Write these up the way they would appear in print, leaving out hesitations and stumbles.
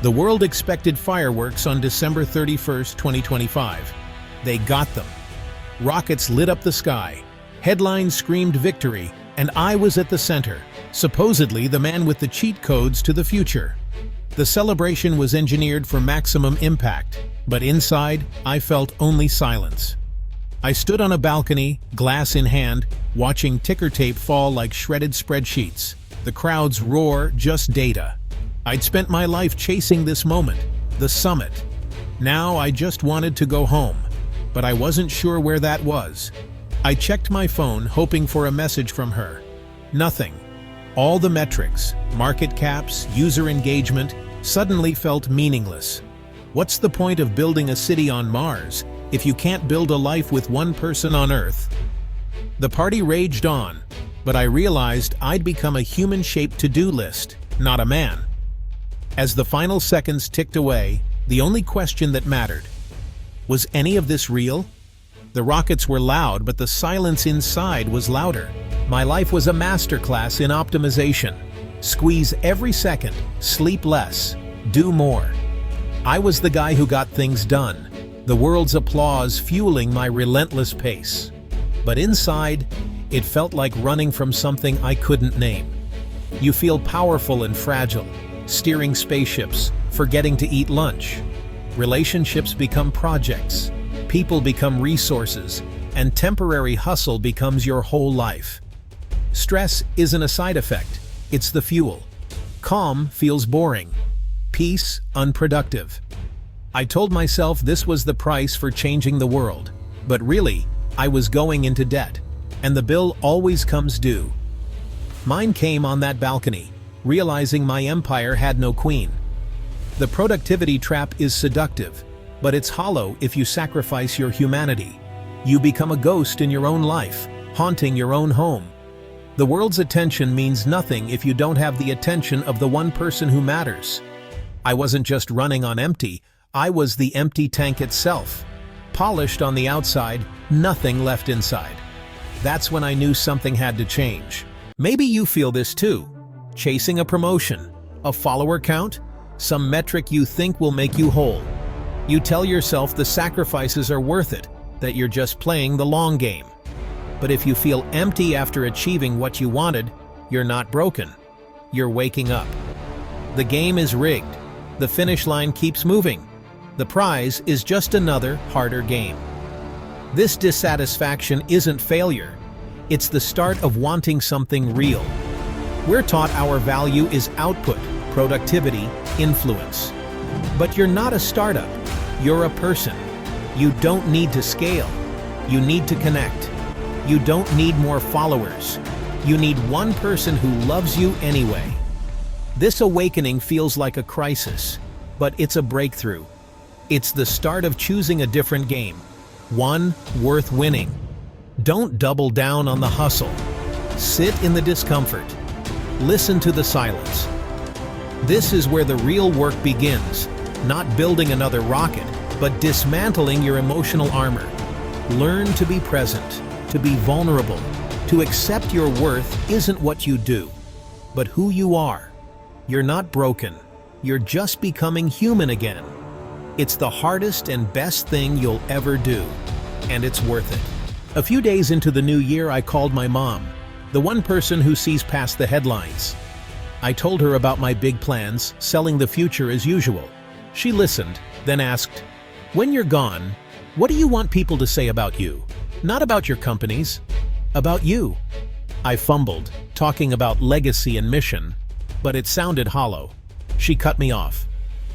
The world expected fireworks on December 31st, 2025. They got them. Rockets lit up the sky. Headlines screamed victory, and I was at the center, supposedly the man with the cheat codes to the future. The celebration was engineered for maximum impact, but inside, I felt only silence. I stood on a balcony, glass in hand, watching ticker tape fall like shredded spreadsheets. The crowd's roar, just data. I'd spent my life chasing this moment, the summit. Now I just wanted to go home, but I wasn't sure where that was. I checked my phone, hoping for a message from her. Nothing. All the metrics, market caps, user engagement, suddenly felt meaningless. What's the point of building a city on Mars if you can't build a life with one person on Earth? The party raged on, but I realized I'd become a human-shaped to-do list, not a man. As the final seconds ticked away, the only question that mattered: was any of this real? The rockets were loud, but the silence inside was louder. My life was a masterclass in optimization. Squeeze every second, sleep less, do more. I was the guy who got things done, the world's applause fueling my relentless pace. But inside, it felt like running from something I couldn't name. You feel powerful and fragile, steering spaceships, forgetting to eat lunch. Relationships become projects, people become resources, and temporary hustle becomes your whole life. Stress isn't a side effect, it's the fuel. Calm feels boring. Peace, unproductive. I told myself this was the price for changing the world, but really, I was going into debt, and the bill always comes due. Mine came on that balcony, realizing my empire had no queen. The productivity trap is seductive, but it's hollow if you sacrifice your humanity. You become a ghost in your own life, haunting your own home. The world's attention means nothing if you don't have the attention of the one person who matters. I wasn't just running on empty, I was the empty tank itself. Polished on the outside, nothing left inside. That's when I knew something had to change. Maybe you feel this too. Chasing a promotion, a follower count, some metric you think will make you whole. You tell yourself the sacrifices are worth it, that you're just playing the long game. But if you feel empty after achieving what you wanted, you're not broken. You're waking up. The game is rigged. The finish line keeps moving. The prize is just another, harder game. This dissatisfaction isn't failure. It's the start of wanting something real. We're taught our value is output, productivity, influence. But you're not a startup. You're a person. You don't need to scale. You need to connect. You don't need more followers. You need one person who loves you anyway. This awakening feels like a crisis, but it's a breakthrough. It's the start of choosing a different game, one worth winning. Don't double down on the hustle. Sit in the discomfort. Listen to the silence. This is where the real work begins, not building another rocket, but dismantling your emotional armor. Learn to be present, to be vulnerable, to accept your worth isn't what you do, but who you are. You're not broken. You're just becoming human again. It's the hardest and best thing you'll ever do, and it's worth it. A few days into the new year, I called my mom, the one person who sees past the headlines. I told her about my big plans, selling the future as usual. She listened, then asked, "When you're gone, what do you want people to say about you? Not about your companies, about you." I fumbled, talking about legacy and mission, but it sounded hollow. She cut me off.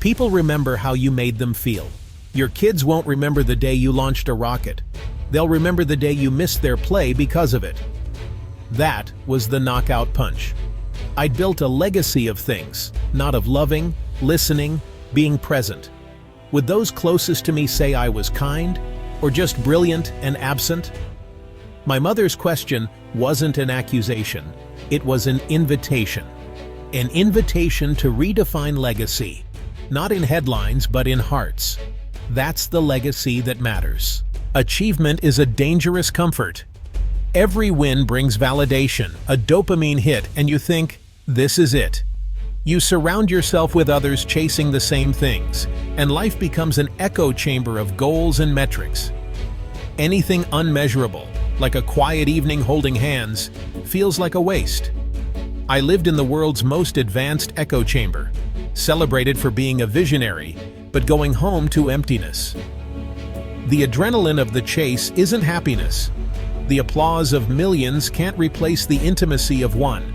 "People remember how you made them feel. Your kids won't remember the day you launched a rocket. They'll remember the day you missed their play because of it." That was the knockout punch. I'd built a legacy of things, not of loving, listening, being present. Would those closest to me say I was kind, or just brilliant and absent? My mother's question wasn't an accusation, it was an invitation. An invitation to redefine legacy, not in headlines but in hearts. That's the legacy that matters. Achievement is a dangerous comfort. Every win brings validation, a dopamine hit, and you think, this is it. You surround yourself with others chasing the same things, and life becomes an echo chamber of goals and metrics. Anything unmeasurable, like a quiet evening holding hands, feels like a waste. I lived in the world's most advanced echo chamber, celebrated for being a visionary, but going home to emptiness. The adrenaline of the chase isn't happiness. The applause of millions can't replace the intimacy of one.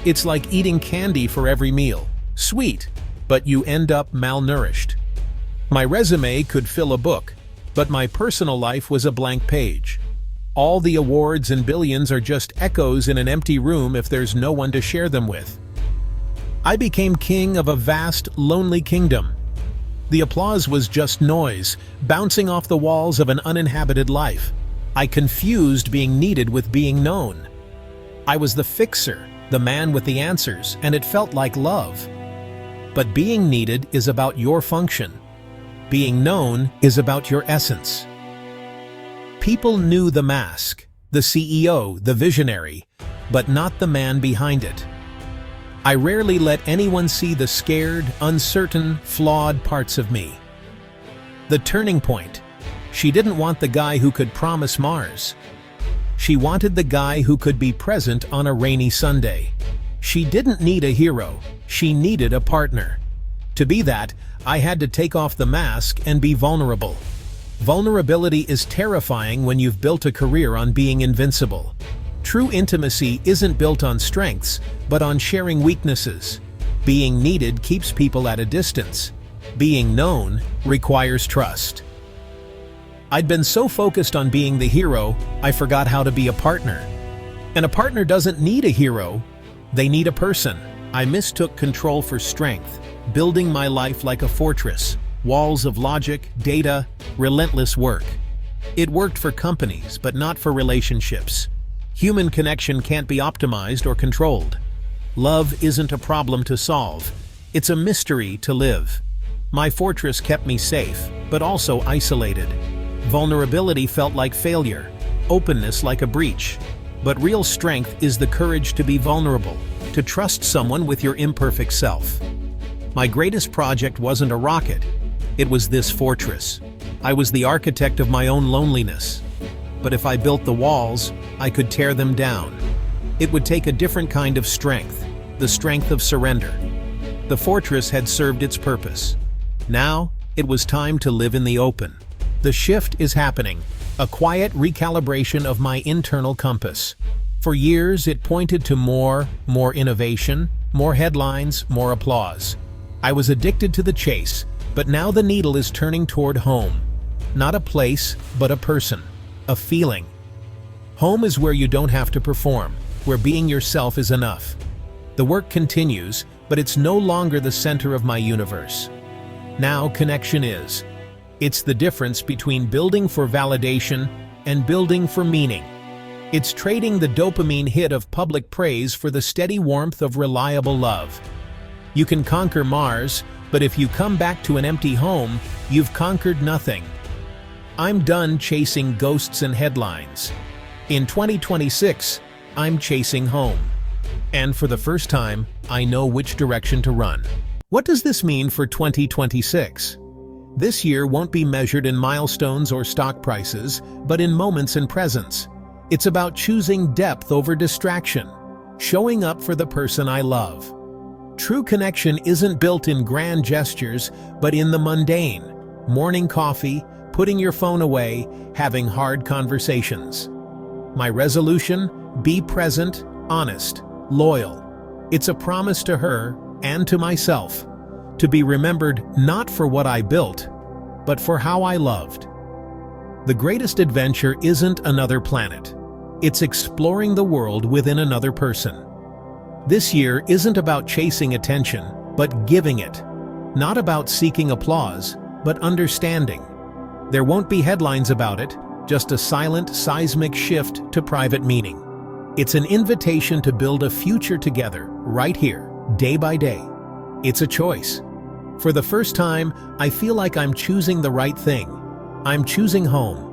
It's like eating candy for every meal. Sweet, but you end up malnourished. My resume could fill a book, but my personal life was a blank page. All the awards and billions are just echoes in an empty room if there's no one to share them with. I became king of a vast, lonely kingdom. The applause was just noise, bouncing off the walls of an uninhabited life. I confused being needed with being known. I was the fixer, the man with the answers, and it felt like love. But being needed is about your function. Being known is about your essence. People knew the mask, the CEO, the visionary, but not the man behind it. I rarely let anyone see the scared, uncertain, flawed parts of me. The turning point. She didn't want the guy who could promise Mars. She wanted the guy who could be present on a rainy Sunday. She didn't need a hero, she needed a partner. To be that, I had to take off the mask and be vulnerable. Vulnerability is terrifying when you've built a career on being invincible. True intimacy isn't built on strengths, but on sharing weaknesses. Being needed keeps people at a distance. Being known requires trust. I'd been so focused on being the hero, I forgot how to be a partner. And a partner doesn't need a hero, they need a person. I mistook control for strength, building my life like a fortress, walls of logic, data, relentless work. It worked for companies, but not for relationships. Human connection can't be optimized or controlled. Love isn't a problem to solve, it's a mystery to live. My fortress kept me safe, but also isolated. Vulnerability felt like failure, openness like a breach. But real strength is the courage to be vulnerable, to trust someone with your imperfect self. My greatest project wasn't a rocket, it was this fortress. I was the architect of my own loneliness. But if I built the walls, I could tear them down. It would take a different kind of strength, the strength of surrender. The fortress had served its purpose. Now, it was time to live in the open. The shift is happening, a quiet recalibration of my internal compass. For years, it pointed to more innovation, more headlines, more applause. I was addicted to the chase, but now the needle is turning toward home. Not a place, but a person, a feeling. Home is where you don't have to perform, where being yourself is enough. The work continues, but it's no longer the center of my universe. Now connection is. It's the difference between building for validation and building for meaning. It's trading the dopamine hit of public praise for the steady warmth of reliable love. You can conquer Mars, but if you come back to an empty home, you've conquered nothing. I'm done chasing ghosts and headlines. In 2026, I'm chasing home. And for the first time, I know which direction to run. What does this mean for 2026? This year won't be measured in milestones or stock prices, but in moments and presence. It's about choosing depth over distraction, showing up for the person I love. True connection isn't built in grand gestures, but in the mundane. Morning coffee, putting your phone away, having hard conversations. My resolution? Be present, honest, loyal. It's a promise to her and to myself. To be remembered not for what I built, but for how I loved. The greatest adventure isn't another planet. It's exploring the world within another person. This year isn't about chasing attention, but giving it. Not about seeking applause, but understanding. There won't be headlines about it, just a silent, seismic shift to private meaning. It's an invitation to build a future together, right here, day by day. It's a choice. For the first time, I feel like I'm choosing the right thing. I'm choosing home.